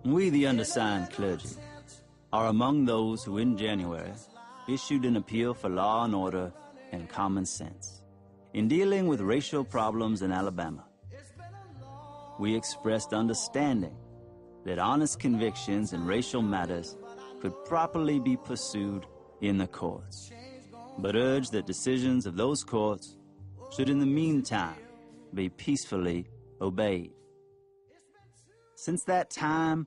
We, the undersigned clergy, are among those who in January issued an appeal for law and order and common sense in dealing with racial problems in Alabama. We expressed understanding that honest convictions in racial matters could properly be pursued in the courts, but urged that decisions of those courts should in the meantime be peacefully obeyed. Since that time,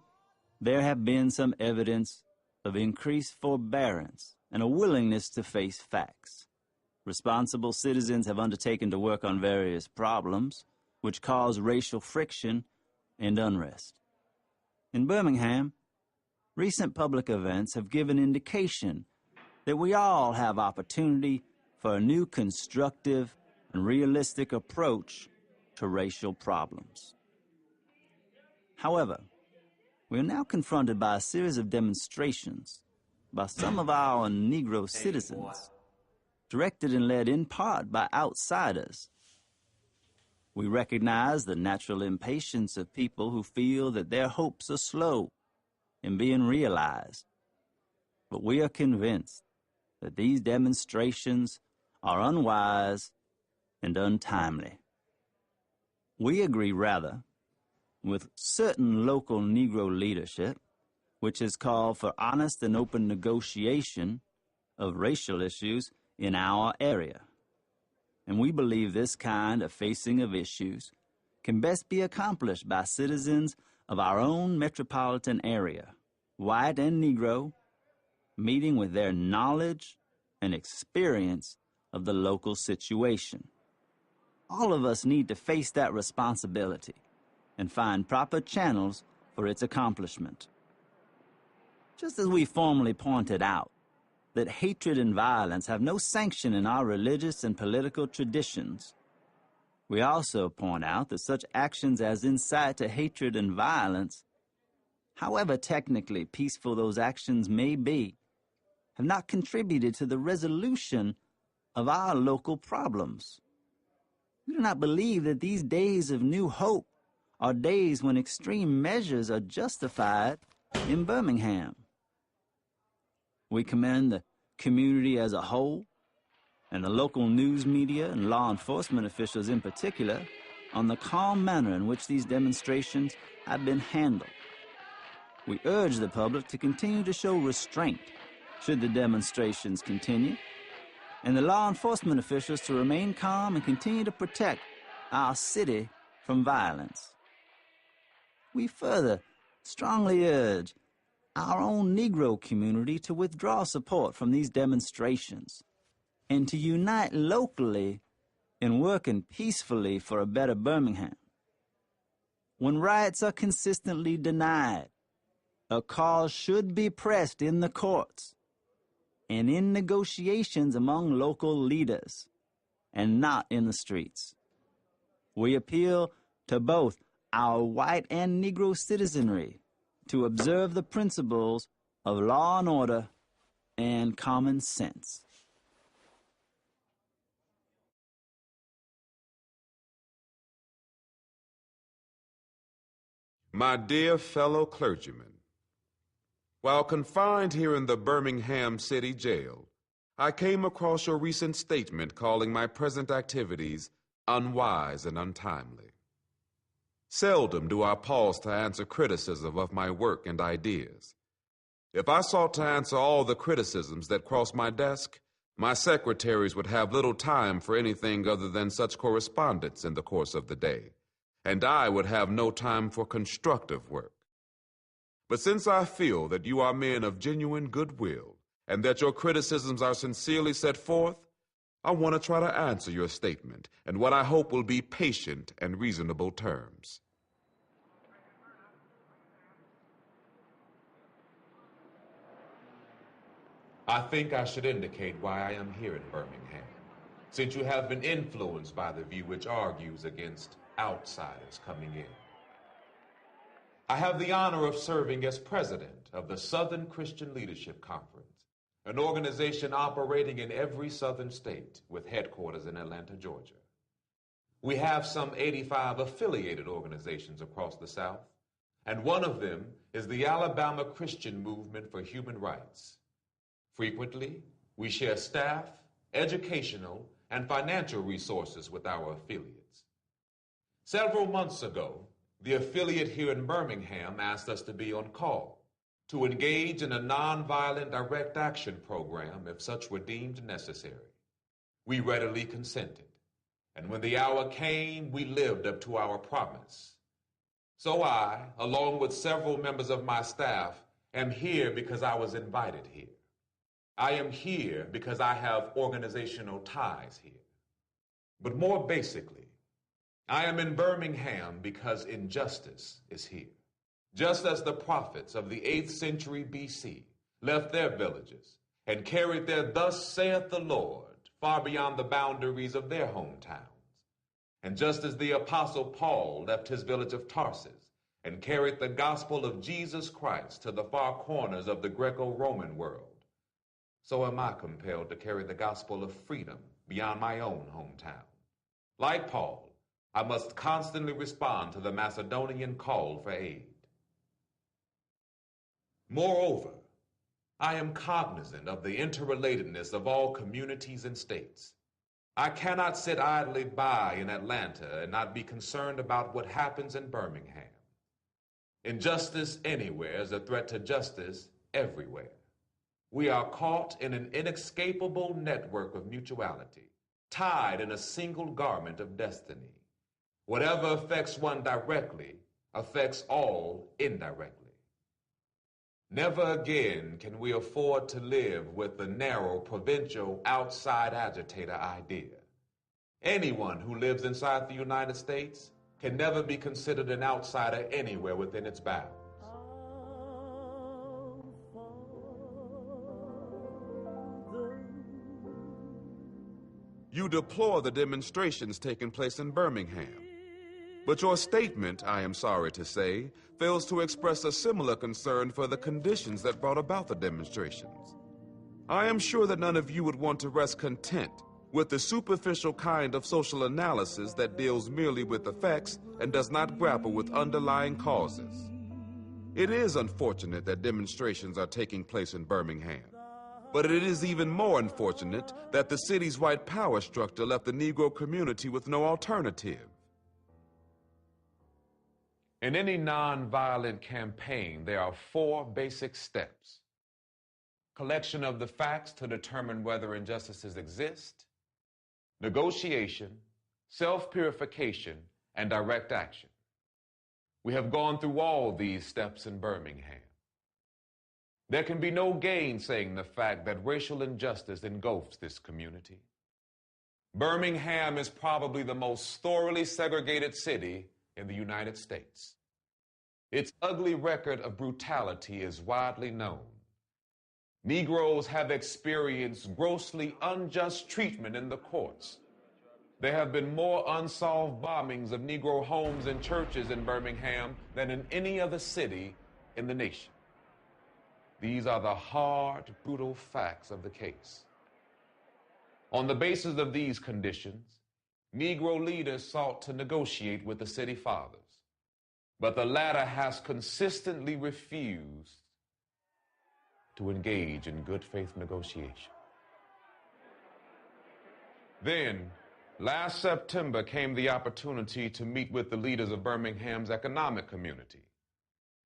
there have been some evidence of increased forbearance and a willingness to face facts. Responsible citizens have undertaken to work on various problems which cause racial friction and unrest. In Birmingham, recent public events have given indication that we all have opportunity for a new constructive and realistic approach to racial problems. However, we are now confronted by a series of demonstrations by some of our Negro citizens, directed and led in part by outsiders. We recognize the natural impatience of people who feel that their hopes are slow in being realized, but we are convinced that these demonstrations are unwise and untimely. We agree rather with certain local Negro leadership, which has called for honest and open negotiation of racial issues in our area. And we believe this kind of facing of issues can best be accomplished by citizens of our own metropolitan area, white and Negro, meeting with their knowledge and experience of the local situation. All of us need to face that responsibility and find proper channels for its accomplishment. Just as we formally pointed out that hatred and violence have no sanction in our religious and political traditions, we also point out that such actions as incite to hatred and violence, however technically peaceful those actions may be, have not contributed to the resolution of our local problems. We do not believe that these days of new hope are days when extreme measures are justified in Birmingham. We commend the community as a whole, and the local news media and law enforcement officials in particular, on the calm manner in which these demonstrations have been handled. We urge the public to continue to show restraint should the demonstrations continue, and the law enforcement officials to remain calm and continue to protect our city from violence. We further strongly urge our own Negro community to withdraw support from these demonstrations and to unite locally in working peacefully for a better Birmingham. When rights are consistently denied, a cause should be pressed in the courts and in negotiations among local leaders, and not in the streets. We appeal to both our white and Negro citizenry to observe the principles of law and order and common sense. My dear fellow clergymen, while confined here in the Birmingham City Jail, I came across your recent statement calling my present activities unwise and untimely. Seldom do I pause to answer criticism of my work and ideas. If I sought to answer all the criticisms that cross my desk, my secretaries would have little time for anything other than such correspondence in the course of the day, and I would have no time for constructive work. But since I feel that you are men of genuine goodwill and that your criticisms are sincerely set forth, I want to try to answer your statement in what I hope will be patient and reasonable terms. I think I should indicate why I am here in Birmingham, since you have been influenced by the view which argues against outsiders coming in. I have the honor of serving as president of the Southern Christian Leadership Conference, an organization operating in every southern state with headquarters in Atlanta, Georgia. We have some 85 affiliated organizations across the South, and one of them is the Alabama Christian Movement for Human Rights. Frequently, we share staff, educational, and financial resources with our affiliates. Several months ago, the affiliate here in Birmingham asked us to be on call to engage in a nonviolent direct action program if such were deemed necessary. We readily consented, and when the hour came, we lived up to our promise. So I, along with several members of my staff, am here because I was invited here. I am here because I have organizational ties here. But more basically, I am in Birmingham because injustice is here. Just as the prophets of the 8th century BC left their villages and carried their "Thus saith the Lord" far beyond the boundaries of their hometowns, and just as the Apostle Paul left his village of Tarsus and carried the gospel of Jesus Christ to the far corners of the Greco-Roman world, so am I compelled to carry the gospel of freedom beyond my own hometown. Like Paul, I must constantly respond to the Macedonian call for aid. Moreover, I am cognizant of the interrelatedness of all communities and states. I cannot sit idly by in Atlanta and not be concerned about what happens in Birmingham. Injustice anywhere is a threat to justice everywhere. We are caught in an inescapable network of mutuality, tied in a single garment of destiny. Whatever affects one directly affects all indirectly. Never again can we afford to live with the narrow, provincial, outside agitator idea. Anyone who lives inside the United States can never be considered an outsider anywhere within its bounds. You deplore the demonstrations taking place in Birmingham. But your statement, I am sorry to say, fails to express a similar concern for the conditions that brought about the demonstrations. I am sure that none of you would want to rest content with the superficial kind of social analysis that deals merely with effects and does not grapple with underlying causes. It is unfortunate that demonstrations are taking place in Birmingham, but it is even more unfortunate that the city's white power structure left the Negro community with no alternative. In any nonviolent campaign, there are 4 basic steps: collection of the facts to determine whether injustices exist, negotiation, self-purification, and direct action. We have gone through all these steps in Birmingham. There can be no gainsaying the fact that racial injustice engulfs this community. Birmingham is probably the most thoroughly segregated city in the United States. Its ugly record of brutality is widely known. Negroes have experienced grossly unjust treatment in the courts. There have been more unsolved bombings of Negro homes and churches in Birmingham than in any other city in the nation. These are the hard, brutal facts of the case. On the basis of these conditions, Negro leaders sought to negotiate with the city fathers, but the latter has consistently refused to engage in good faith negotiation. Then, last September came the opportunity to meet with the leaders of Birmingham's economic community.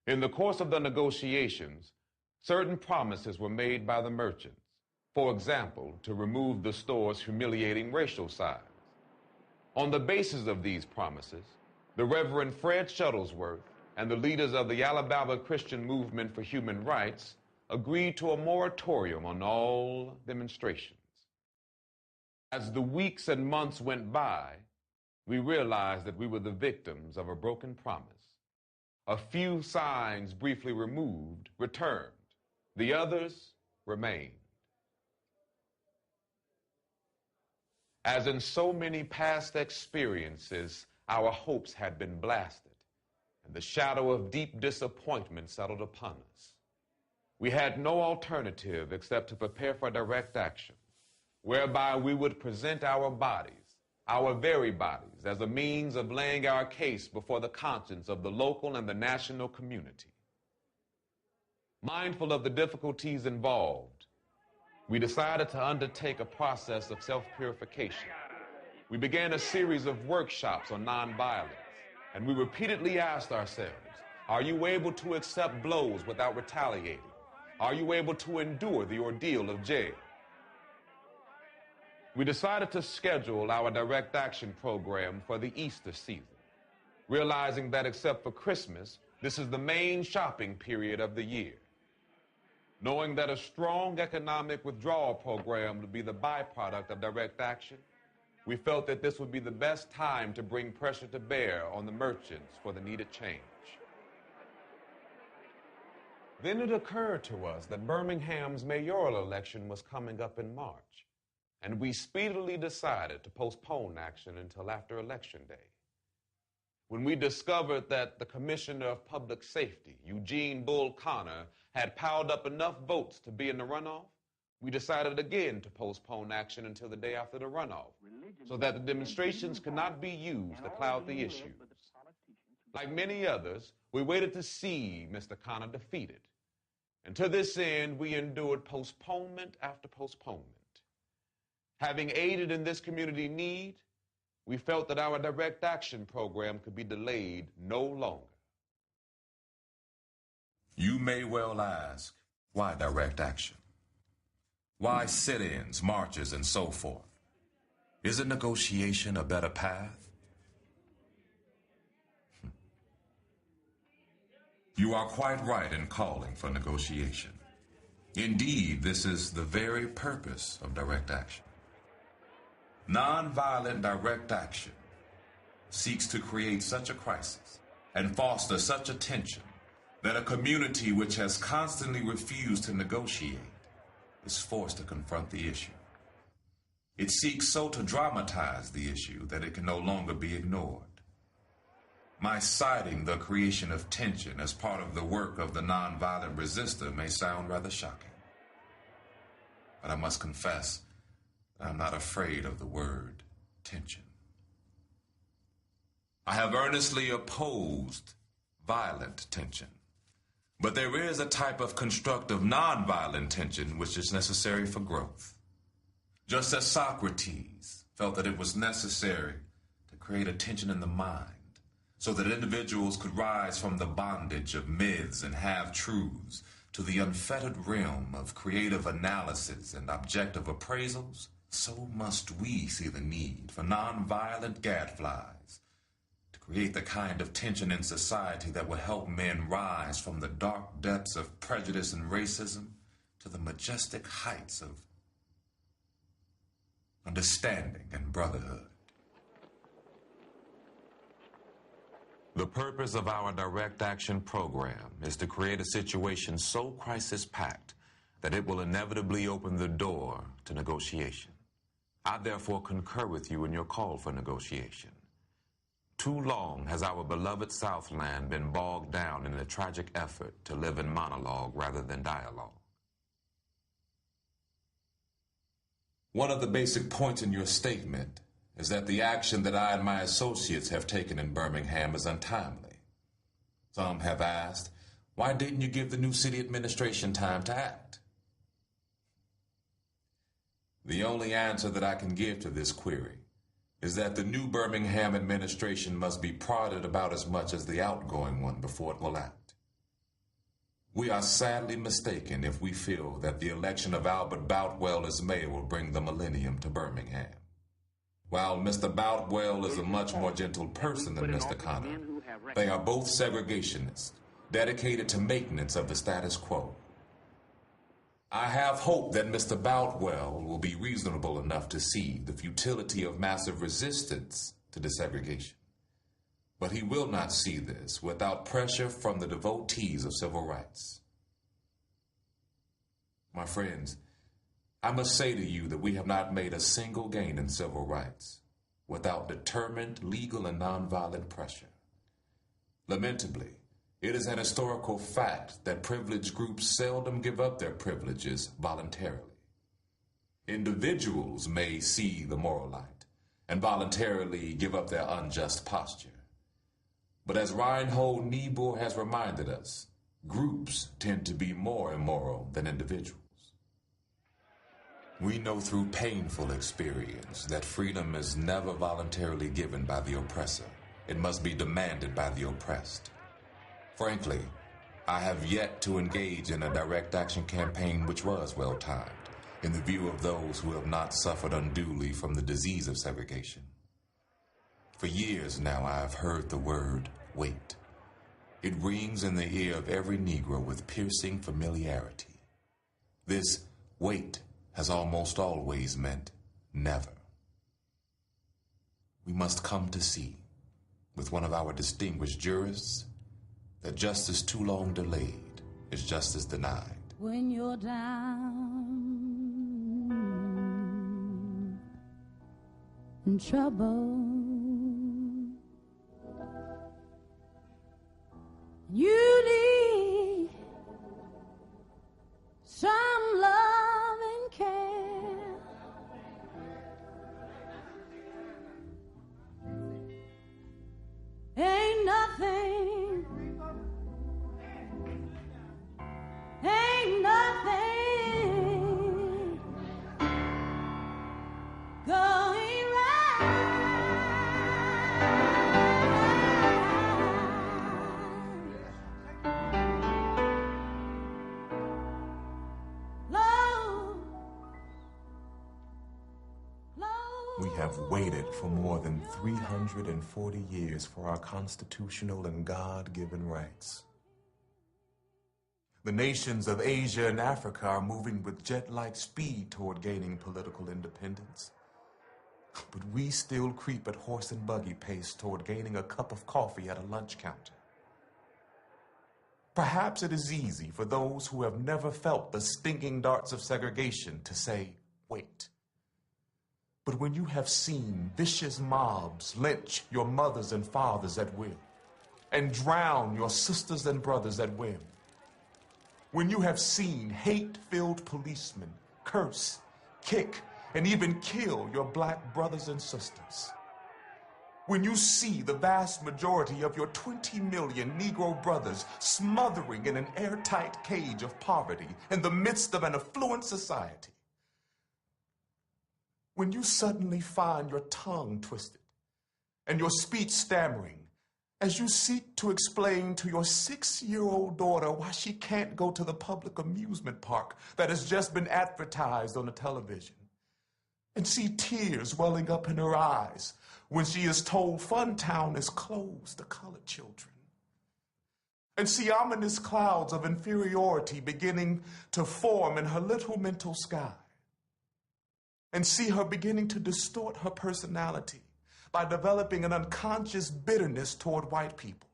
In the course of the negotiations, certain promises were made by the merchants. For example, to remove the store's humiliating racial signs. On the basis of these promises, the Reverend Fred Shuttlesworth and the leaders of the Alabama Christian Movement for Human Rights agreed to a moratorium on all demonstrations. As the weeks and months went by, we realized that we were the victims of a broken promise. A few signs briefly removed returned. The others remained. As in so many past experiences, our hopes had been blasted, and the shadow of deep disappointment settled upon us. We had no alternative except to prepare for direct action, whereby we would present our bodies, our very bodies as a means of laying our case before the conscience of the local and the national community. Mindful of the difficulties involved, we decided to undertake a process of self-purification. We began a series of workshops on nonviolence, and we repeatedly asked ourselves, are you able to accept blows without retaliating? Are you able to endure the ordeal of jail? We decided to schedule our direct action program for the Easter season, realizing that except for Christmas, this is the main shopping period of the year. Knowing that a strong economic withdrawal program would be the byproduct of direct action, we felt that this would be the best time to bring pressure to bear on the merchants for the needed change. Then it occurred to us that Birmingham's mayoral election was coming up in March, and we speedily decided to postpone action until after Election Day. When we discovered that the Commissioner of Public Safety, Eugene Bull Connor, had piled up enough votes to be in the runoff, we decided again to postpone action until the day after the runoff, so that the demonstrations could not be used to cloud the issue. Like many others, we waited to see Mr. Connor defeated. And to this end, we endured postponement after postponement. Having aided in this community need, we felt that our direct action program could be delayed no longer. You may well ask, why direct action? Why sit-ins, marches, and so forth? Isn't negotiation a better path? You are quite right in calling for negotiation. Indeed, this is the very purpose of direct action. Nonviolent direct action seeks to create such a crisis and foster such a tension that a community which has constantly refused to negotiate is forced to confront the issue. It seeks so to dramatize the issue that it can no longer be ignored. My citing the creation of tension as part of the work of the nonviolent resistor may sound rather shocking. But I must confess that I'm not afraid of the word tension. I have earnestly opposed violent tension. But there is a type of constructive nonviolent tension which is necessary for growth. Just as Socrates felt that it was necessary to create a tension in the mind so that individuals could rise from the bondage of myths and half-truths to the unfettered realm of creative analysis and objective appraisals, so must we see the need for nonviolent gadflies to create the kind of tension in society that will help men rise from the dark depths of prejudice and racism to the majestic heights of understanding and brotherhood. The purpose of our direct action program is to create a situation so crisis-packed that it will inevitably open the door to negotiation. I therefore concur with you in your call for negotiation. Too long has our beloved Southland been bogged down in a tragic effort to live in monologue rather than dialogue. One of the basic points in your statement is that the action that I and my associates have taken in Birmingham is untimely. Some have asked, why didn't you give the new city administration time to act? The only answer that I can give to this query is that the new Birmingham administration must be prodded about as much as the outgoing one before it will act. We are sadly mistaken if we feel that the election of Albert Boutwell as mayor will bring the millennium to Birmingham. While Mr. Boutwell is a much more gentle person than Mr. Connor, they are both segregationists, dedicated to maintenance of the status quo. I have hope that Mr. Boutwell will be reasonable enough to see the futility of massive resistance to desegregation. But he will not see this without pressure from the devotees of civil rights. My friends, I must say to you that we have not made a single gain in civil rights without determined legal and nonviolent pressure. Lamentably, it is an historical fact that privileged groups seldom give up their privileges voluntarily. Individuals may see the moral light, and voluntarily give up their unjust posture. But as Reinhold Niebuhr has reminded us, groups tend to be more immoral than individuals. We know through painful experience that freedom is never voluntarily given by the oppressor. It must be demanded by the oppressed. Frankly, I have yet to engage in a direct action campaign which was well-timed, in the view of those who have not suffered unduly from the disease of segregation. For years now, I have heard the word wait. It rings in the ear of every Negro with piercing familiarity. This wait has almost always meant never. We must come to see, with one of our distinguished jurists, that justice too long delayed is justice denied. When you're down in trouble, you need some love and care. Ain't nothing going right. We have waited for more than 340 years for our constitutional and God-given rights. The nations of Asia and Africa are moving with jet-like speed toward gaining political independence. But we still creep at horse and buggy pace toward gaining a cup of coffee at a lunch counter. Perhaps it is easy for those who have never felt the stinging darts of segregation to say, wait. But when you have seen vicious mobs lynch your mothers and fathers at will, and drown your sisters and brothers at whim, when you have seen hate-filled policemen curse, kick, and even kill your black brothers and sisters, when you see the vast majority of your 20 million Negro brothers smothering in an airtight cage of poverty in the midst of an affluent society, when you suddenly find your tongue twisted and your speech stammering as you seek to explain to your 6-year-old daughter why she can't go to the public amusement park that has just been advertised on the television, and see tears welling up in her eyes when she is told Funtown is closed to colored children, and see ominous clouds of inferiority beginning to form in her little mental sky, and see her beginning to distort her personality by developing an unconscious bitterness toward white people.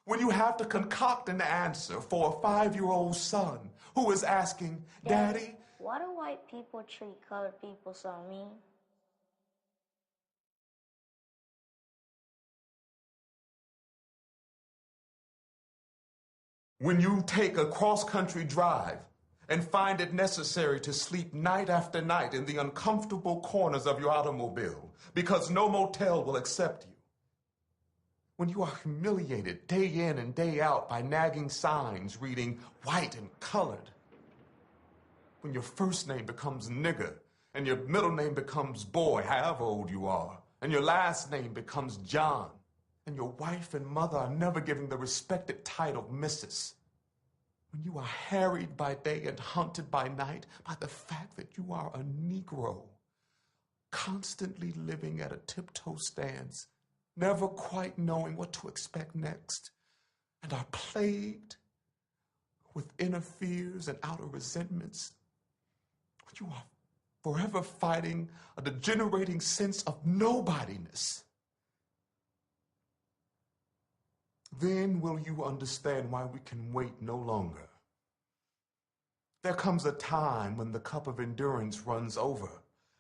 When you have to concoct an answer for a 5-year-old son who is asking, Daddy, why do white people treat colored people so mean? when you take a cross-country drive and find it necessary to sleep night after night in the uncomfortable corners of your automobile because no motel will accept you. When you are humiliated day in and day out by nagging signs reading white and colored. When your first name becomes nigger and your middle name becomes boy, however old you are, and your last name becomes John, and your wife and mother are never given the respected title Mrs. When you are harried by day and haunted by night by the fact that you are a Negro, constantly living at a tiptoe stance, never quite knowing what to expect next, and are plagued with inner fears and outer resentments, when you are forever fighting a degenerating sense of nobodiness, then will you understand why we can wait no longer. There comes a time when the cup of endurance runs over,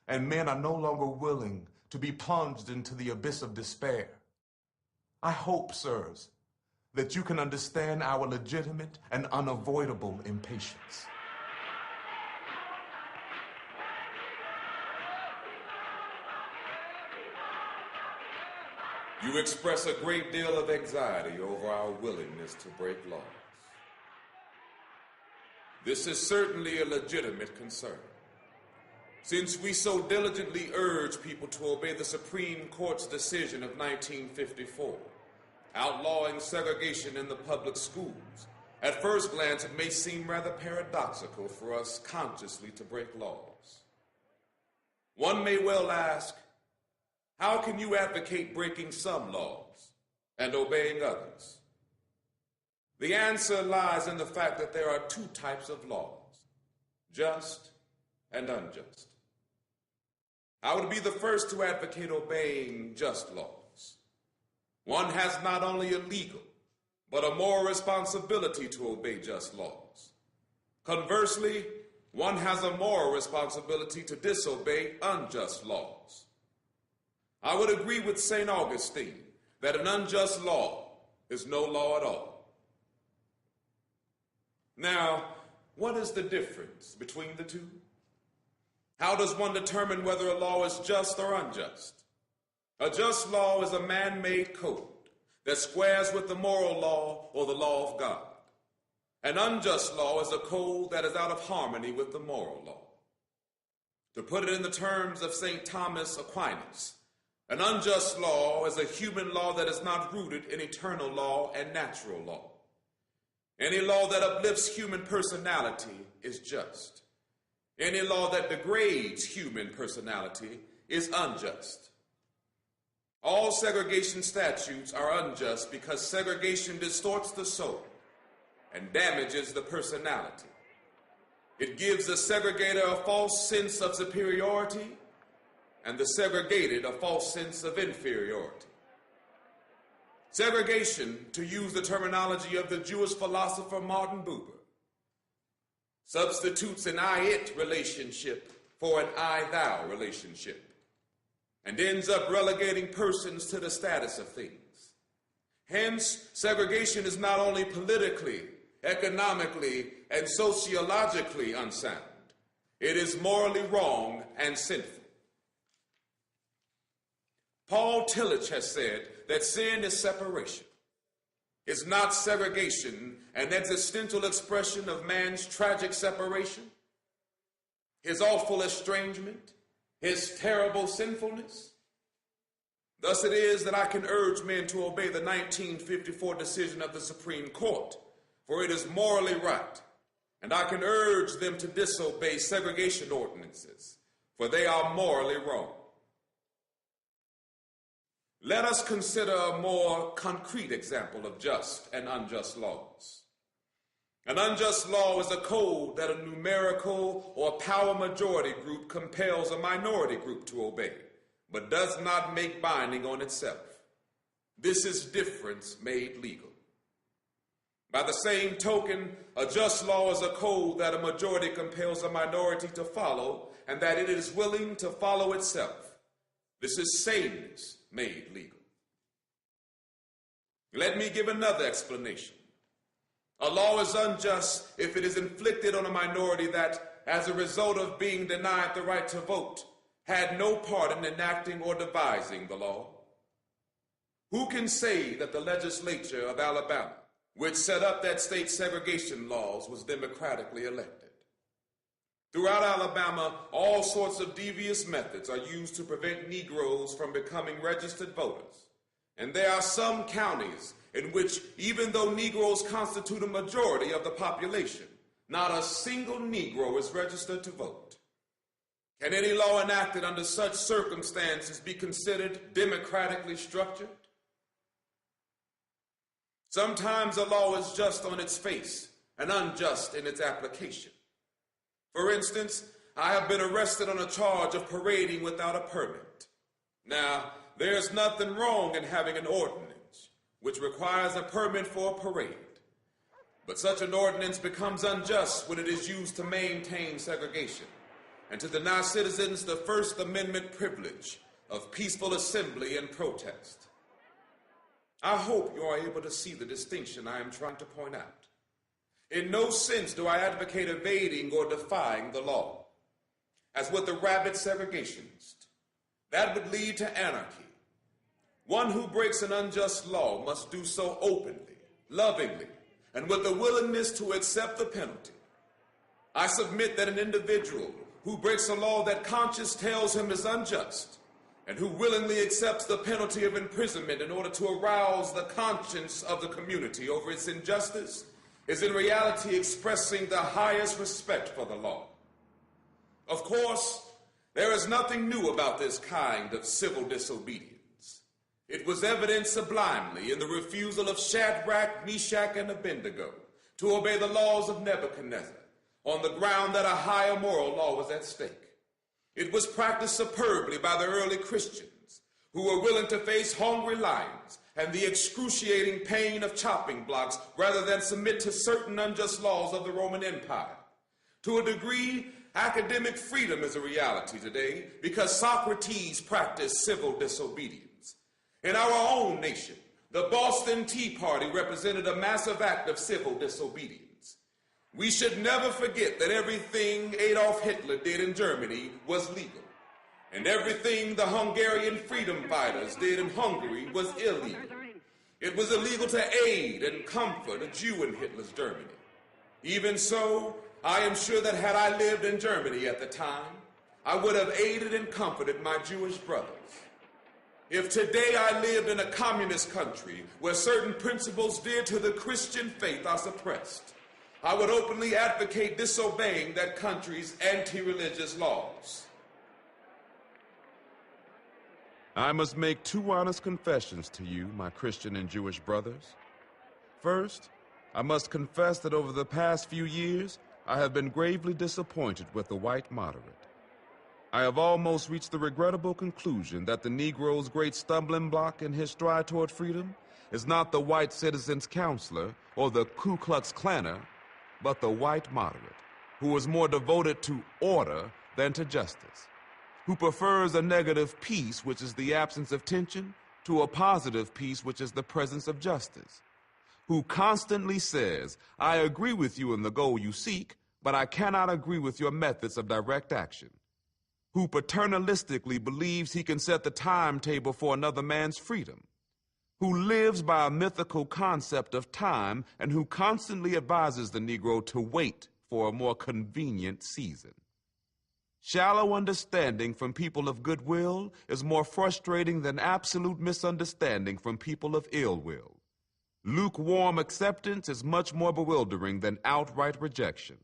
and men are no longer willing to be plunged into the abyss of despair. I hope, sirs, that you can understand our legitimate and unavoidable impatience. You express a great deal of anxiety over our willingness to break laws. This is certainly a legitimate concern, since we so diligently urge people to obey the Supreme Court's decision of 1954, outlawing segregation in the public schools. At first glance, it may seem rather paradoxical for us consciously to break laws. One may well ask, how can you advocate breaking some laws and obeying others? The answer lies in the fact that there are two types of laws, just and unjust. I would be the first to advocate obeying just laws. One has not only a legal, but a moral responsibility to obey just laws. Conversely, one has a moral responsibility to disobey unjust laws. I would agree with St. Augustine that an unjust law is no law at all. Now, what is the difference between the two? How does one determine whether a law is just or unjust? A just law is a man-made code that squares with the moral law or the law of God. An unjust law is a code that is out of harmony with the moral law. To put it in the terms of St. Thomas Aquinas, an unjust law is a human law that is not rooted in eternal law and natural law. Any law that uplifts human personality is just. Any law that degrades human personality is unjust. All segregation statutes are unjust because segregation distorts the soul and damages the personality. It gives the segregator a false sense of superiority and the segregated a false sense of inferiority. Segregation, to use the terminology of the Jewish philosopher Martin Buber, substitutes an I-it relationship for an I-thou relationship and ends up relegating persons to the status of things. Hence, segregation is not only politically, economically, and sociologically unsound, it is morally wrong and sinful. Paul Tillich has said that sin is separation. Is not segregation an existential expression of man's tragic separation, his awful estrangement, his terrible sinfulness? Thus it is that I can urge men to obey the 1954 decision of the Supreme Court, for it is morally right, and I can urge them to disobey segregation ordinances, for they are morally wrong. Let us consider a more concrete example of just and unjust laws. An unjust law is a code that a numerical or power majority group compels a minority group to obey, but does not make binding on itself. This is difference made legal. By the same token, a just law is a code that a majority compels a minority to follow and that it is willing to follow itself. This is sameness made legal. Let me give another explanation. A law is unjust if it is inflicted on a minority that, as a result of being denied the right to vote, had no part in enacting or devising the law. Who can say that the legislature of Alabama, which set up that state's segregation laws, was democratically elected? Throughout Alabama, all sorts of devious methods are used to prevent Negroes from becoming registered voters. And there are some counties in which, even though Negroes constitute a majority of the population, not a single Negro is registered to vote. Can any law enacted under such circumstances be considered democratically structured? Sometimes a law is just on its face and unjust in its application. For instance, I have been arrested on a charge of parading without a permit. Now, there's nothing wrong in having an ordinance which requires a permit for a parade. But such an ordinance becomes unjust when it is used to maintain segregation and to deny citizens the First Amendment privilege of peaceful assembly and protest. I hope you are able to see the distinction I am trying to point out. In no sense do I advocate evading or defying the law. As with the rabid segregationist, that would lead to anarchy. One who breaks an unjust law must do so openly, lovingly, and with a willingness to accept the penalty. I submit that an individual who breaks a law that conscience tells him is unjust, and who willingly accepts the penalty of imprisonment in order to arouse the conscience of the community over its injustice, is in reality expressing the highest respect for the law. Of course, there is nothing new about this kind of civil disobedience. It was evident sublimely in the refusal of Shadrach, Meshach, and Abednego to obey the laws of Nebuchadnezzar on the ground that a higher moral law was at stake. It was practiced superbly by the early Christians who were willing to face hungry lions and the excruciating pain of chopping blocks rather than submit to certain unjust laws of the Roman Empire. To a degree, academic freedom is a reality today because Socrates practiced civil disobedience. In our own nation, the Boston Tea Party represented a massive act of civil disobedience. We should never forget that everything Adolf Hitler did in Germany was legal, and everything the Hungarian freedom fighters did in Hungary was illegal. It was illegal to aid and comfort a Jew in Hitler's Germany. Even so, I am sure that had I lived in Germany at the time, I would have aided and comforted my Jewish brothers. If today I lived in a communist country where certain principles dear to the Christian faith are suppressed, I would openly advocate disobeying that country's anti-religious laws. I must make two honest confessions to you, my Christian and Jewish brothers. First, I must confess that over the past few years, I have been gravely disappointed with the white moderate. I have almost reached the regrettable conclusion that the Negro's great stumbling block in his stride toward freedom is not the white citizen's counselor or the Ku Klux Klanner, but the white moderate, who is more devoted to order than to justice, who prefers a negative peace, which is the absence of tension, to a positive peace, which is the presence of justice, who constantly says, I agree with you in the goal you seek, but I cannot agree with your methods of direct action, who paternalistically believes he can set the timetable for another man's freedom, who lives by a mythical concept of time and who constantly advises the Negro to wait for a more convenient season. Shallow understanding from people of goodwill is more frustrating than absolute misunderstanding from people of ill will. Lukewarm acceptance is much more bewildering than outright rejection.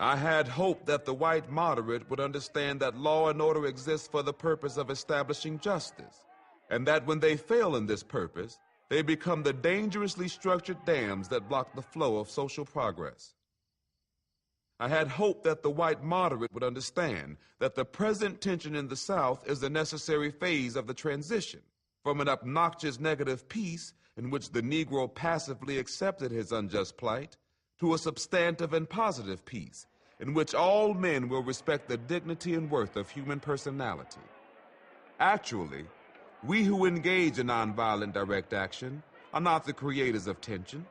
I had hoped that the white moderate would understand that law and order exists for the purpose of establishing justice, and that when they fail in this purpose, they become the dangerously structured dams that block the flow of social progress. I had hoped that the white moderate would understand that the present tension in the South is a necessary phase of the transition from an obnoxious negative peace in which the Negro passively accepted his unjust plight to a substantive and positive peace in which all men will respect the dignity and worth of human personality. Actually, we who engage in nonviolent direct action are not the creators of tension.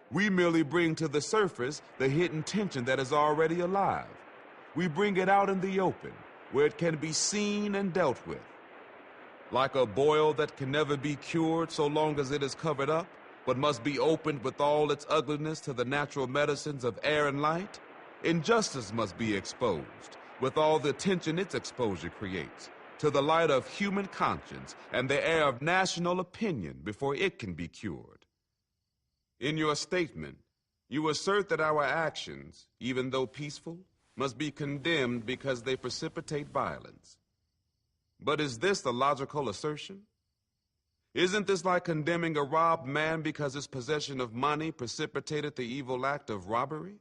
We merely bring to the surface the hidden tension that is already alive. We bring it out in the open, where it can be seen and dealt with. Like a boil that can never be cured so long as it is covered up, but must be opened with all its ugliness to the natural medicines of air and light, injustice must be exposed, with all the tension its exposure creates, to the light of human conscience and the air of national opinion before it can be cured. In your statement, you assert that our actions, even though peaceful, must be condemned because they precipitate violence. But is this the logical assertion? Isn't this like condemning a robbed man because his possession of money precipitated the evil act of robbery?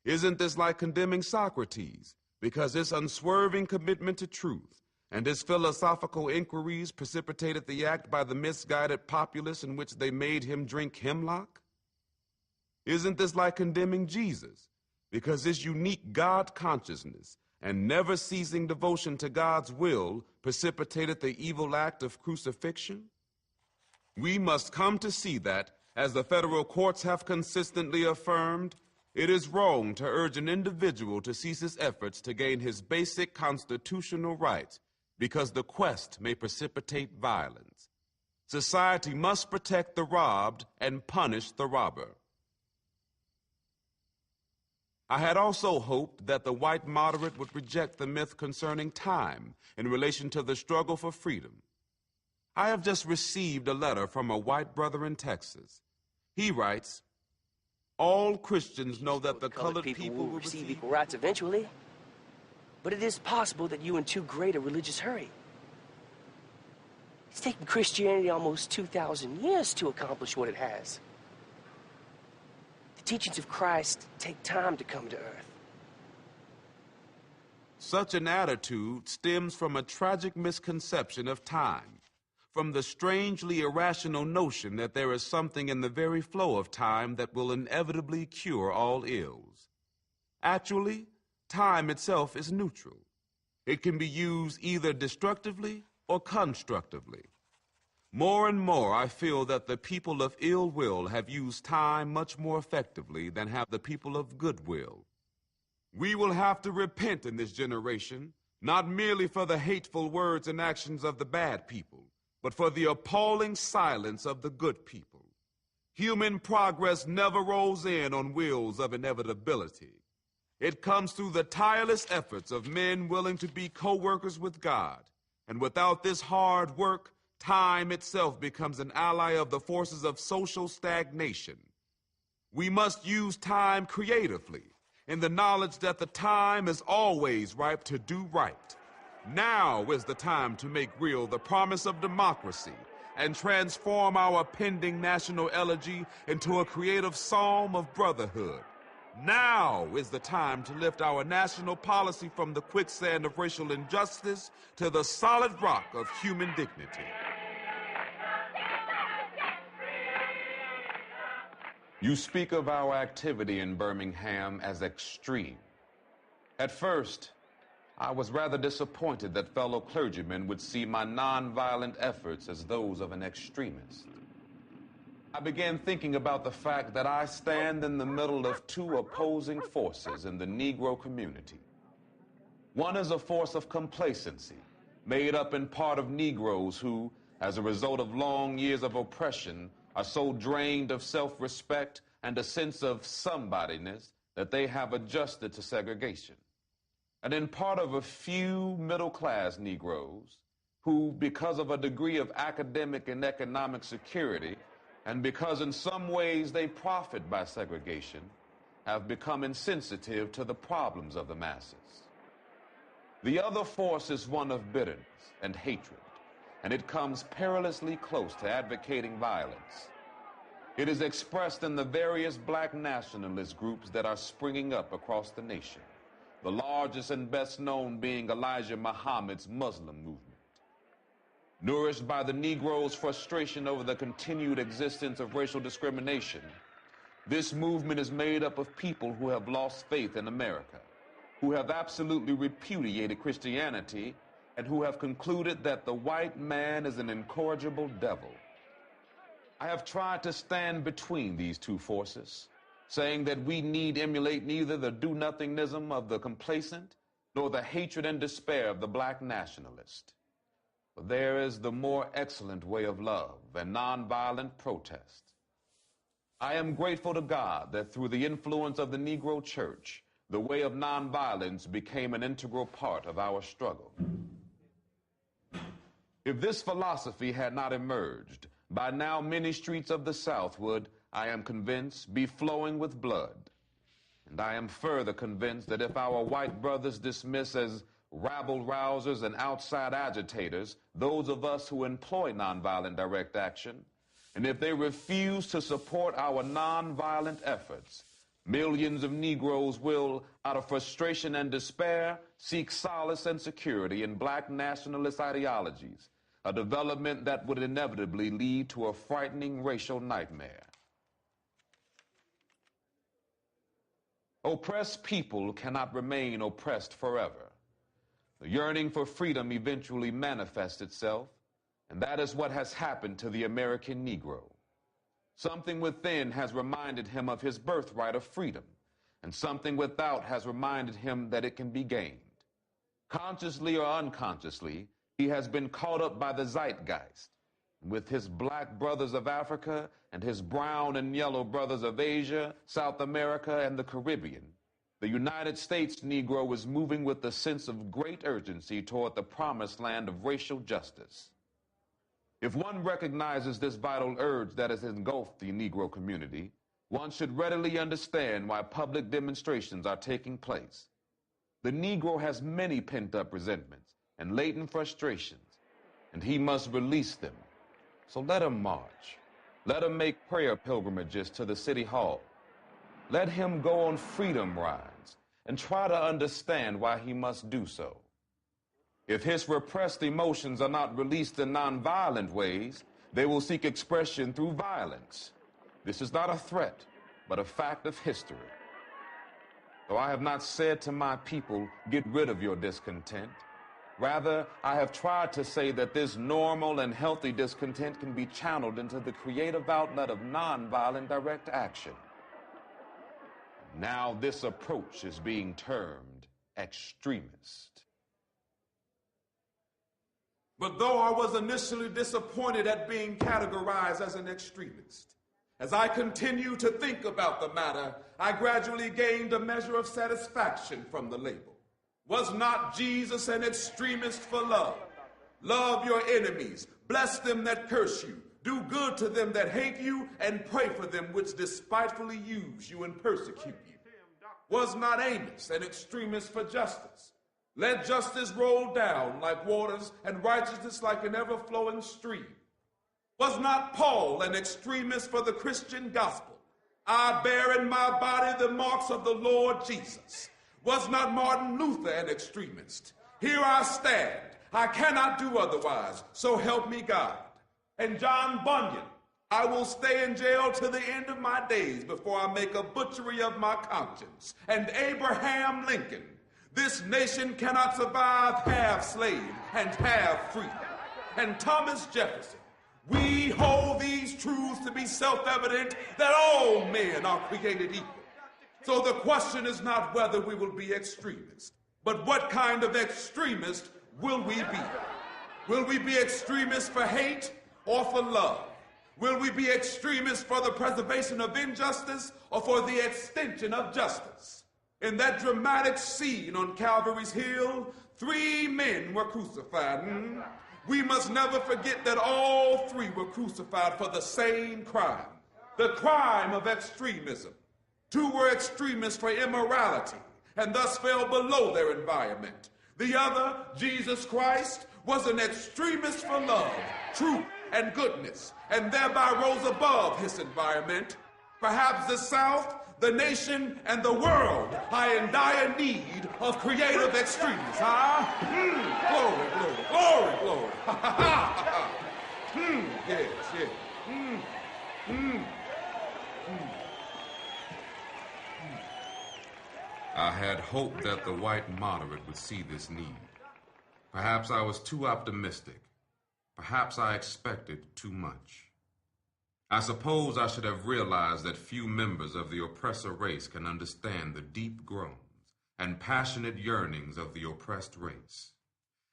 Isn't this like condemning Socrates because his unswerving commitment to truth and his philosophical inquiries precipitated the act by the misguided populace in which they made him drink hemlock? Isn't this like condemning Jesus because his unique God consciousness and never-ceasing devotion to God's will precipitated the evil act of crucifixion? We must come to see that, as the federal courts have consistently affirmed, it is wrong to urge an individual to cease his efforts to gain his basic constitutional rights because the quest may precipitate violence. Society must protect the robbed and punish the robber. I had also hoped that the white moderate would reject the myth concerning time in relation to the struggle for freedom. I have just received a letter from a white brother in Texas. He writes, "All Christians know that the colored people will receive equal rights eventually, but it is possible that you in too great a religious hurry. It's taken Christianity almost 2,000 years to accomplish what it has. The teachings of Christ take time to come to earth." Such an attitude stems from a tragic misconception of time, from the strangely irrational notion that there is something in the very flow of time that will inevitably cure all ills. Actually, time itself is neutral. It can be used either destructively or constructively. More and more, I feel that the people of ill will have used time much more effectively than have the people of goodwill. We will have to repent in this generation, not merely for the hateful words and actions of the bad people, but for the appalling silence of the good people. Human progress never rolls in on wheels of inevitability. It comes through the tireless efforts of men willing to be co-workers with God. And without this hard work, time itself becomes an ally of the forces of social stagnation. We must use time creatively, in the knowledge that the time is always ripe to do right. Now is the time to make real the promise of democracy and transform our pending national elegy into a creative psalm of brotherhood. Now is the time to lift our national policy from the quicksand of racial injustice to the solid rock of human dignity. You speak of our activity in Birmingham as extreme. At first, I was rather disappointed that fellow clergymen would see my nonviolent efforts as those of an extremist. I began thinking about the fact that I stand in the middle of two opposing forces in the Negro community. One is a force of complacency, made up in part of Negroes who, as a result of long years of oppression, are so drained of self-respect and a sense of somebodyness that they have adjusted to segregation. And in part of a few middle-class Negroes who, because of a degree of academic and economic security, and because in some ways they profit by segregation, have become insensitive to the problems of the masses. The other force is one of bitterness and hatred, and it comes perilously close to advocating violence. It is expressed in the various black nationalist groups that are springing up across the nation, the largest and best known being Elijah Muhammad's Muslim movement. Nourished by the Negroes' frustration over the continued existence of racial discrimination, this movement is made up of people who have lost faith in America, who have absolutely repudiated Christianity, and who have concluded that the white man is an incorrigible devil. I have tried to stand between these two forces, saying that we need emulate neither the do-nothingism of the complacent nor the hatred and despair of the black nationalist. But there is the more excellent way of love and nonviolent protest. I am grateful to God that through the influence of the Negro Church, the way of nonviolence became an integral part of our struggle. If this philosophy had not emerged, by now many streets of the South would, I am convinced, be flowing with blood. And I am further convinced that if our white brothers dismiss as rabble-rousers and outside agitators those of us who employ nonviolent direct action, and if they refuse to support our nonviolent efforts, millions of Negroes will, out of frustration and despair, seek solace and security in black nationalist ideologies, a development that would inevitably lead to a frightening racial nightmare. Oppressed people cannot remain oppressed forever. The yearning for freedom eventually manifests itself, and that is what has happened to the American Negro. Something within has reminded him of his birthright of freedom, and something without has reminded him that it can be gained. Consciously or unconsciously, He has been caught up by the zeitgeist. With his black brothers of Africa and his brown and yellow brothers of Asia, South America, and the Caribbean, the United States Negro is moving with a sense of great urgency toward the promised land of racial justice. If one recognizes this vital urge that has engulfed the Negro community, one should readily understand why public demonstrations are taking place. The Negro has many pent-up resentments and latent frustrations, and he must release them. So let him march. Let him make prayer pilgrimages to the city hall. Let him go on freedom rides and try to understand why he must do so. If his repressed emotions are not released in nonviolent ways, they will seek expression through violence. This is not a threat, but a fact of history. Though I have not said to my people, get rid of your discontent, rather, I have tried to say that this normal and healthy discontent can be channeled into the creative outlet of nonviolent direct action. Now this approach is being termed extremist. But though I was initially disappointed at being categorized as an extremist, as I continued to think about the matter, I gradually gained a measure of satisfaction from the label. Was not Jesus an extremist for love? Love your enemies, bless them that curse you, do good to them that hate you, and pray for them which despitefully use you and persecute you. Was not Amos an extremist for justice? Let justice roll down like waters and righteousness like an ever-flowing stream. Was not Paul an extremist for the Christian gospel? I bear in my body the marks of the Lord Jesus. Was not Martin Luther an extremist? Here I stand. I cannot do otherwise, so help me God. And John Bunyan, I will stay in jail to the end of my days before I make a butchery of my conscience. And Abraham Lincoln, this nation cannot survive half slave and half free. And Thomas Jefferson, we hold these truths to be self-evident that all men are created equal. So the question is not whether we will be extremists, but what kind of extremist will we be? Will we be extremists for hate or for love? Will we be extremists for the preservation of injustice or for the extension of justice? In that dramatic scene on Calvary's Hill, 3 men were crucified. We must never forget that all 3 were crucified for the same crime, the crime of extremism. 2 were extremists for immorality and thus fell below their environment. The other, Jesus Christ, was an extremist for love, truth, and goodness, and thereby rose above his environment. Perhaps the South, the nation, and the world are in dire need of creative extremists. Glory, glory, glory, glory. Yes, yes. I had hoped that the white moderate would see this need. Perhaps I was too optimistic. Perhaps I expected too much. I suppose I should have realized that few members of the oppressor race can understand the deep groans and passionate yearnings of the oppressed race.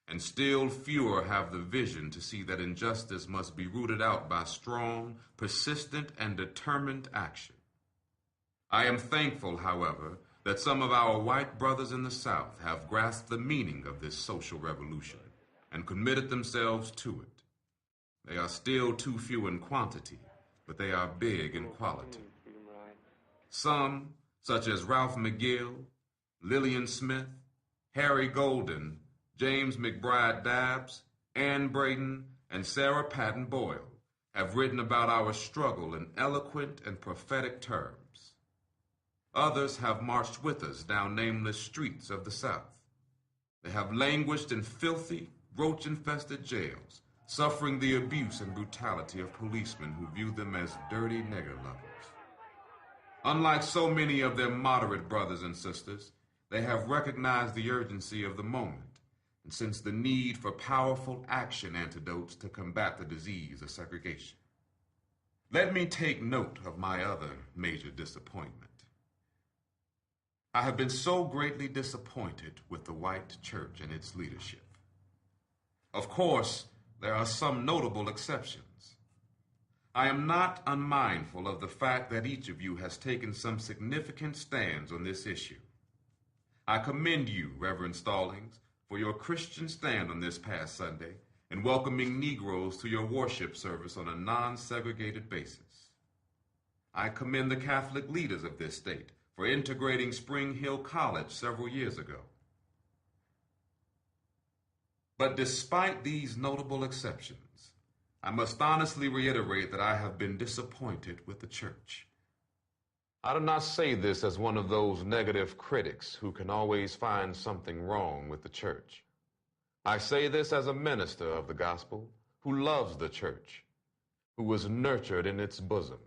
And still fewer have the vision to see that injustice must be rooted out by strong, persistent, and determined action. I am thankful, however, that some of our white brothers in the South have grasped the meaning of this social revolution and committed themselves to it. They are still too few in quantity, but they are big in quality. Some, such as Ralph McGill, Lillian Smith, Harry Golden, James McBride Dabbs, Ann Braden, and Sarah Patton Boyle, have written about our struggle in eloquent and prophetic terms. Others have marched with us down nameless streets of the South. They have languished in filthy, roach-infested jails, suffering the abuse and brutality of policemen who view them as dirty nigger lovers. Unlike so many of their moderate brothers and sisters, they have recognized the urgency of the moment and sensed the need for powerful action antidotes to combat the disease of segregation. Let me take note of my other major disappointment. I have been so greatly disappointed with the white church and its leadership. Of course, there are some notable exceptions. I am not unmindful of the fact that each of you has taken some significant stands on this issue. I commend you, Reverend Stallings, for your Christian stand on this past Sunday in welcoming Negroes to your worship service on a non-segregated basis. I commend the Catholic leaders of this state for integrating Spring Hill College several years ago. But despite these notable exceptions, I must honestly reiterate that I have been disappointed with the church. I do not say this as one of those negative critics who can always find something wrong with the church. I say this as a minister of the gospel who loves the church, who was nurtured in its bosom,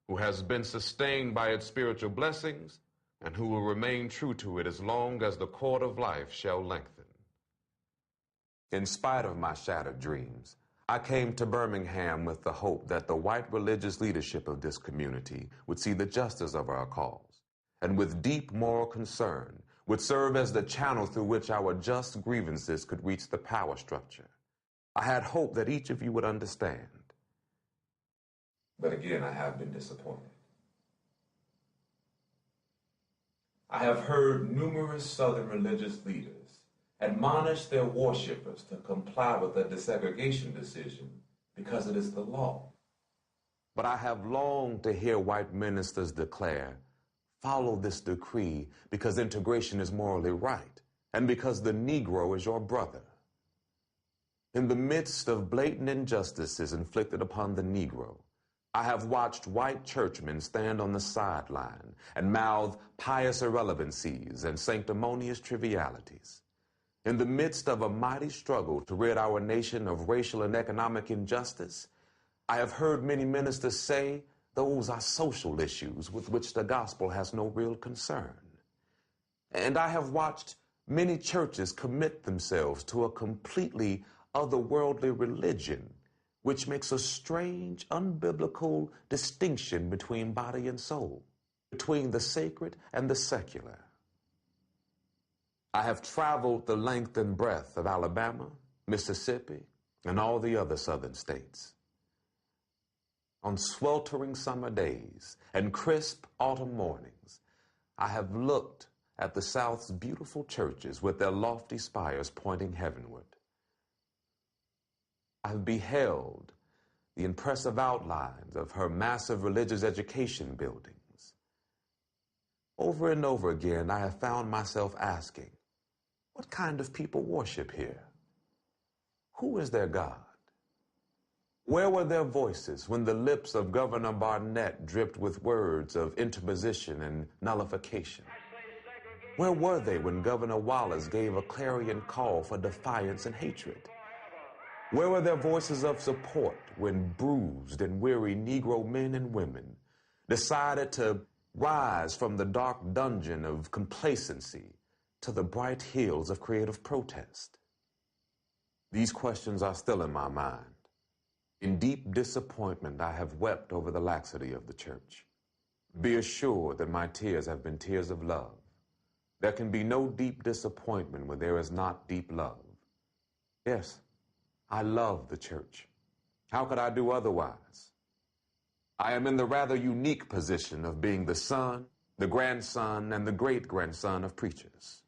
who has been sustained by its spiritual blessings, and who will remain true to it as long as the cord of life shall lengthen. In spite of my shattered dreams, I came to Birmingham with the hope that the white religious leadership of this community would see the justice of our cause, and with deep moral concern would serve as the channel through which our just grievances could reach the power structure. I had hope that each of you would understand. But again, I have been disappointed. I have heard numerous Southern religious leaders admonish their worshipers to comply with the desegregation decision because it is the law. But I have longed to hear white ministers declare, follow this decree because integration is morally right and because the Negro is your brother. In the midst of blatant injustices inflicted upon the Negro, I have watched white churchmen stand on the sideline and mouth pious irrelevancies and sanctimonious trivialities. In the midst of a mighty struggle to rid our nation of racial and economic injustice, I have heard many ministers say those are social issues with which the gospel has no real concern. And I have watched many churches commit themselves to a completely otherworldly religion, which makes a strange, unbiblical distinction between body and soul, between the sacred and the secular. I have traveled the length and breadth of Alabama, Mississippi, and all the other southern states. On sweltering summer days and crisp autumn mornings, I have looked at the South's beautiful churches with their lofty spires pointing heavenward. I have beheld the impressive outlines of her massive religious education buildings. Over and over again, I have found myself asking, what kind of people worship here? Who is their God? Where were their voices when the lips of Governor Barnett dripped with words of interposition and nullification? Where were they when Governor Wallace gave a clarion call for defiance and hatred? Where were their voices of support when bruised and weary Negro men and women decided to rise from the dark dungeon of complacency to the bright hills of creative protest? These questions are still in my mind. In deep disappointment, I have wept over the laxity of the church. Be assured that my tears have been tears of love. There can be no deep disappointment where there is not deep love. Yes, I love the church. How could I do otherwise? I am in the rather unique position of being the son, the grandson, and the great-grandson of preachers.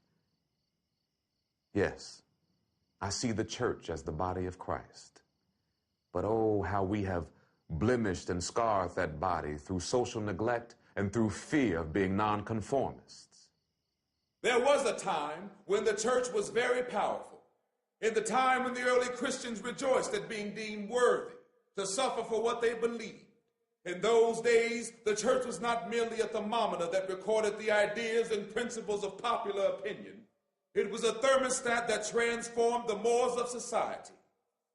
Yes, I see the church as the body of Christ. But oh, how we have blemished and scarred that body through social neglect and through fear of being nonconformists. There was a time when the church was very powerful. In the time when the early Christians rejoiced at being deemed worthy to suffer for what they believed. In those days, the church was not merely a thermometer that recorded the ideas and principles of popular opinion. It was a thermostat that transformed the mores of society.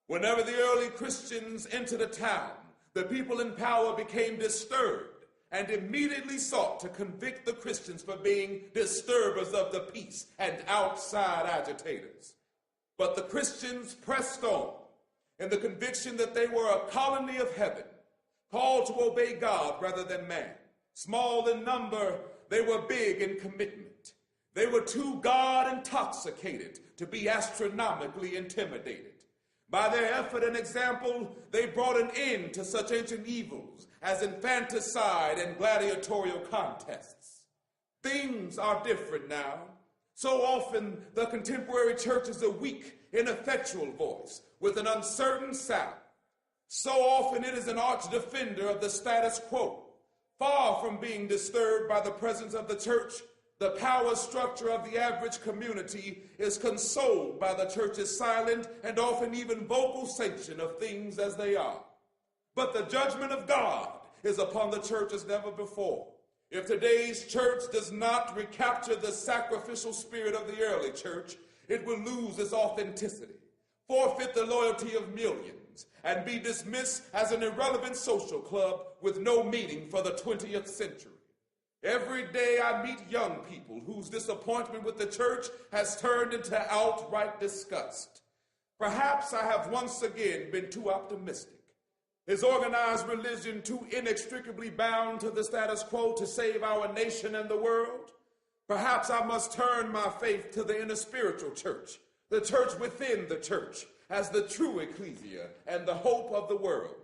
Whenever the early Christians entered a town, the people in power became disturbed and immediately sought to convict the Christians for being disturbers of the peace and outside agitators. But the Christians pressed on in the conviction that they were a colony of heaven, called to obey God rather than man. Small in number, they were big in commitment. They were too God intoxicated to be astronomically intimidated. By their effort and example, they brought an end to such ancient evils as infanticide and gladiatorial contests. Things are different now. So often, the contemporary church is a weak, ineffectual voice with an uncertain sound. So often, it is an arch defender of the status quo. Far from being disturbed by the presence of the church, the power structure of the average community is consoled by the church's silent and often even vocal sanction of things as they are. But the judgment of God is upon the church as never before. If today's church does not recapture the sacrificial spirit of the early church, it will lose its authenticity, forfeit the loyalty of millions, and be dismissed as an irrelevant social club with no meaning for the 20th century. Every day I meet young people whose disappointment with the church has turned into outright disgust. Perhaps I have once again been too optimistic. Is organized religion too inextricably bound to the status quo to save our nation and the world? Perhaps I must turn my faith to the inner spiritual church, the church within the church, as the true ecclesia and the hope of the world.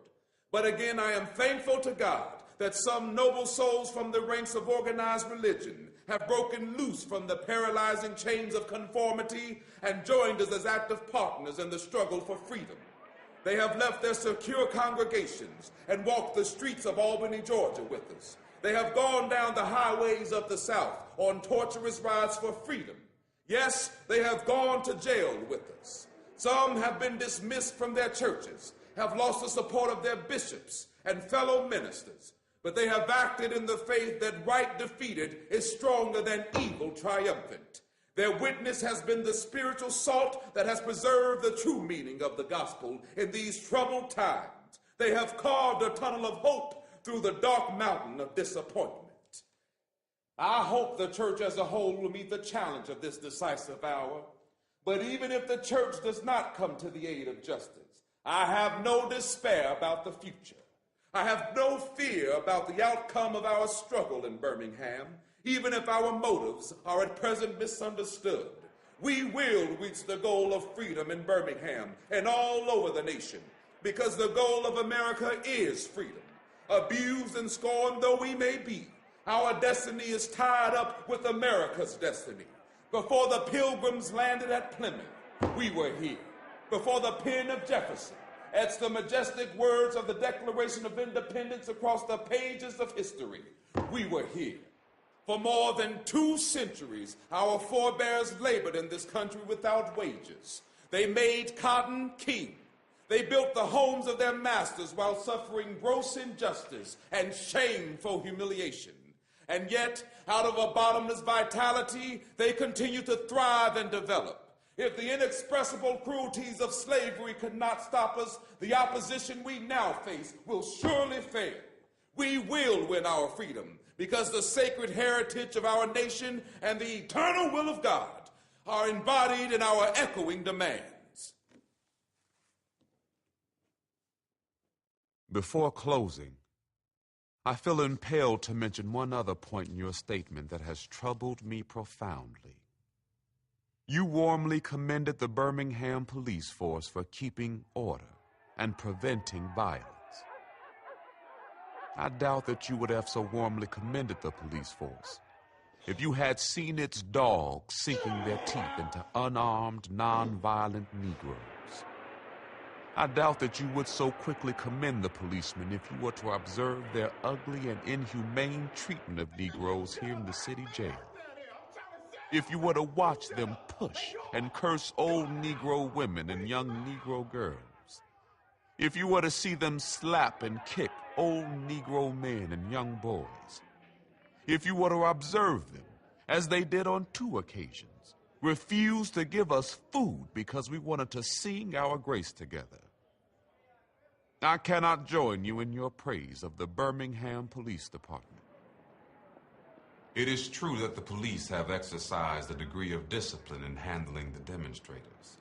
But again, I am thankful to God that some noble souls from the ranks of organized religion have broken loose from the paralyzing chains of conformity and joined us as active partners in the struggle for freedom. They have left their secure congregations and walked the streets of Albany, Georgia with us. They have gone down the highways of the South on torturous rides for freedom. Yes, they have gone to jail with us. Some have been dismissed from their churches, have lost the support of their bishops and fellow ministers, but they have acted in the faith that right defeated is stronger than evil triumphant. Their witness has been the spiritual salt that has preserved the true meaning of the gospel in these troubled times. They have carved a tunnel of hope through the dark mountain of disappointment. I hope the church as a whole will meet the challenge of this decisive hour. But even if the church does not come to the aid of justice, I have no despair about the future. I have no fear about the outcome of our struggle in Birmingham, even if our motives are at present misunderstood. We will reach the goal of freedom in Birmingham and all over the nation, because the goal of America is freedom. Abused and scorned though we may be, our destiny is tied up with America's destiny. Before the Pilgrims landed at Plymouth, we were here. Before the pen of Jefferson etched the majestic words of the Declaration of Independence across the pages of history, we were here. For more than 2 centuries, our forebears labored in this country without wages. They made cotton king. They built the homes of their masters while suffering gross injustice and shameful humiliation. And yet, out of a bottomless vitality, they continue to thrive and develop. If the inexpressible cruelties of slavery could not stop us, the opposition we now face will surely fail. We will win our freedom, because the sacred heritage of our nation and the eternal will of God are embodied in our echoing demands. Before closing, I feel impelled to mention one other point in your statement that has troubled me profoundly. You warmly commended the Birmingham police force for keeping order and preventing violence. I doubt that you would have so warmly commended the police force if you had seen its dogs sinking their teeth into unarmed, non-violent Negroes. I doubt that you would so quickly commend the policemen if you were to observe their ugly and inhumane treatment of Negroes here in the city jail. If you were to watch them push and curse old Negro women and young Negro girls. If you were to see them slap and kick old Negro men and young boys. If you were to observe them, as they did on 2 occasions, refuse to give us food because we wanted to sing our grace together. I cannot join you in your praise of the Birmingham Police Department. It is true that the police have exercised a degree of discipline in handling the demonstrators.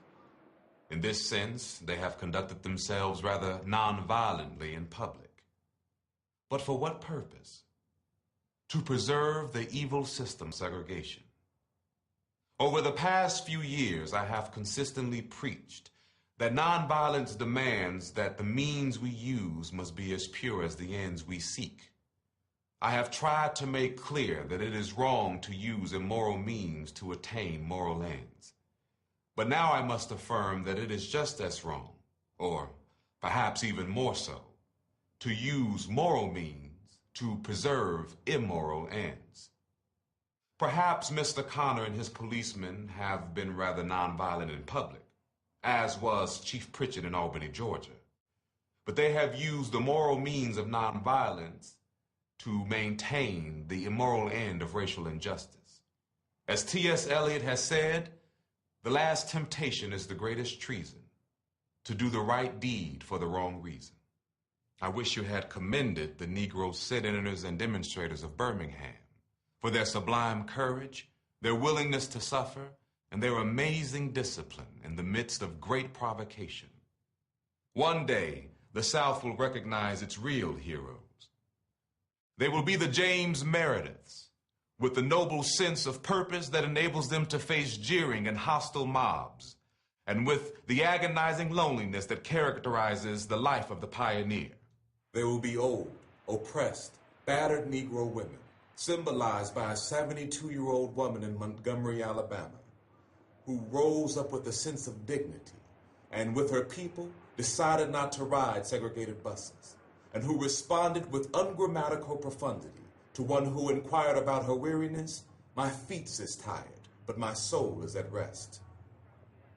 In this sense, they have conducted themselves rather non-violently in public. But for what purpose? To preserve the evil system of segregation. Over the past few years, I have consistently preached that nonviolence demands that the means we use must be as pure as the ends we seek. I have tried to make clear that it is wrong to use immoral means to attain moral ends. But now I must affirm that it is just as wrong, or perhaps even more so, to use moral means to preserve immoral ends. Perhaps Mr. Connor and his policemen have been rather nonviolent in public, as was Chief Pritchett in Albany, Georgia. But they have used the moral means of nonviolence to maintain the immoral end of racial injustice. As T.S. Eliot has said, the last temptation is the greatest treason, to do the right deed for the wrong reason. I wish you had commended the Negro sit-inners and demonstrators of Birmingham for their sublime courage, their willingness to suffer, and their amazing discipline in the midst of great provocation. One day, the South will recognize its real heroes. They will be the James Merediths, with the noble sense of purpose that enables them to face jeering and hostile mobs, and with the agonizing loneliness that characterizes the life of the pioneer. There will be old, oppressed, battered Negro women, symbolized by a 72-year-old woman in Montgomery, Alabama, who rose up with a sense of dignity and with her people decided not to ride segregated buses, and who responded with ungrammatical profundity to one who inquired about her weariness. My feet is tired, but my soul is at rest.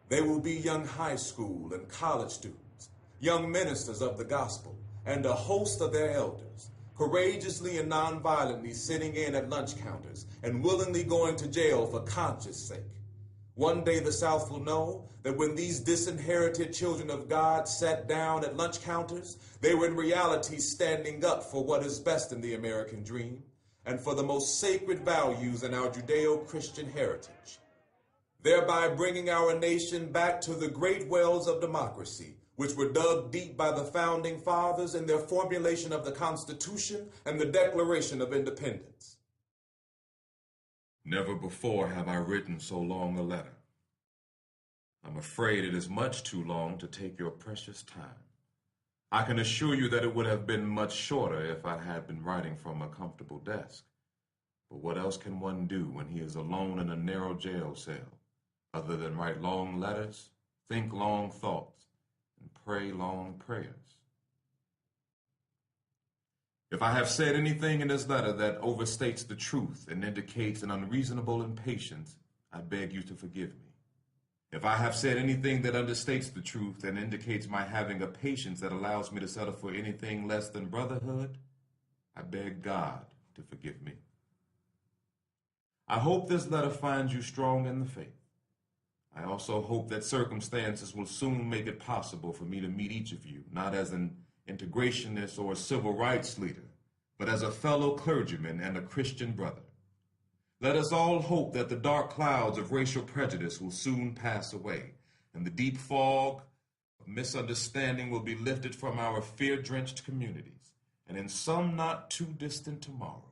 There will be young high school and college students, young ministers of the gospel, and a host of their elders, courageously and nonviolently sitting in at lunch counters and willingly going to jail for conscience sake. One day the South will know that when these disinherited children of God sat down at lunch counters, they were in reality standing up for what is best in the American dream and for the most sacred values in our Judeo-Christian heritage, thereby bringing our nation back to the great wells of democracy, which were dug deep by the Founding Fathers in their formulation of the Constitution and the Declaration of Independence. Never before have I written so long a letter. I'm afraid it is much too long to take your precious time. I can assure you that it would have been much shorter if I had been writing from a comfortable desk. But what else can one do when he is alone in a narrow jail cell, other than write long letters, think long thoughts, and pray long prayers? If I have said anything in this letter that overstates the truth and indicates an unreasonable impatience, I beg you to forgive me. If I have said anything that understates the truth and indicates my having a patience that allows me to settle for anything less than brotherhood, I beg God to forgive me. I hope this letter finds you strong in the faith. I also hope that circumstances will soon make it possible for me to meet each of you, not as an integrationist or a civil rights leader, but as a fellow clergyman and a Christian brother. Let us all hope that the dark clouds of racial prejudice will soon pass away, and the deep fog of misunderstanding will be lifted from our fear-drenched communities, and in some not too distant tomorrow,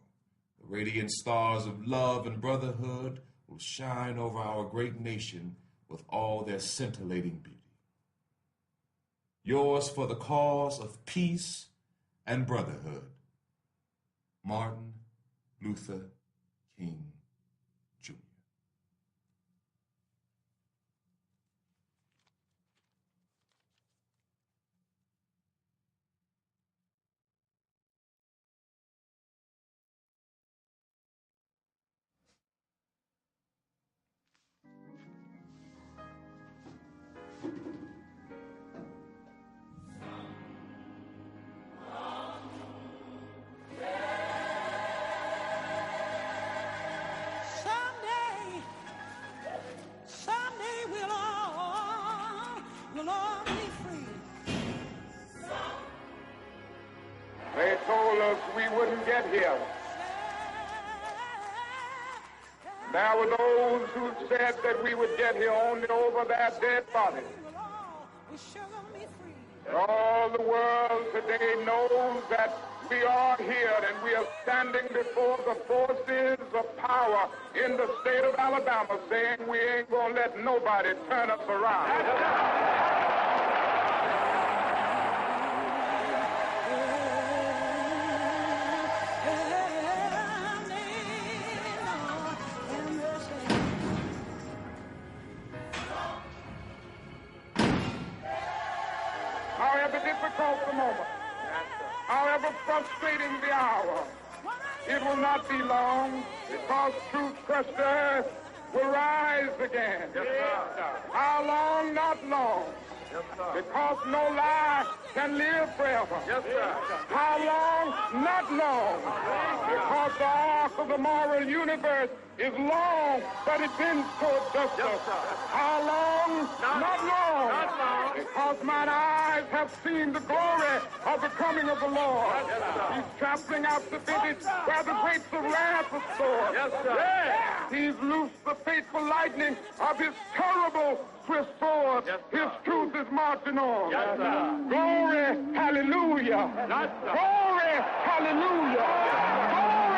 the radiant stars of love and brotherhood will shine over our great nation with all their scintillating beauty. Yours for the cause of peace and brotherhood, Martin Luther King Jr. They told us we wouldn't get here. There were those who said that we would get here only over their dead bodies. All the world today knows that we are here and we are standing before the forces of power in the state of Alabama saying we ain't gonna let nobody turn us around. however difficult the moment, however frustrating the hour, it will not be long because truth crushed earth will rise again. Yes, sir. How long? Not long. Yes, sir. Because no lie can live forever. Yes, sir. How long? Not long. Because the arc of the moral universe is long, but it bends toward justice. Yes, sir. How long? Not long. Not long. Because mine eyes have seen the glory of the coming of the Lord. Yes, sir. He's trampling out the vintage where the grapes of wrath are stored. Yes, sir. Yeah. He's loosed the fateful lightning of his terrible swift sword. Yes, his sir. truth is marching on. Yes, sir. Glory, hallelujah. Yes, sir. Glory, hallelujah. Glory,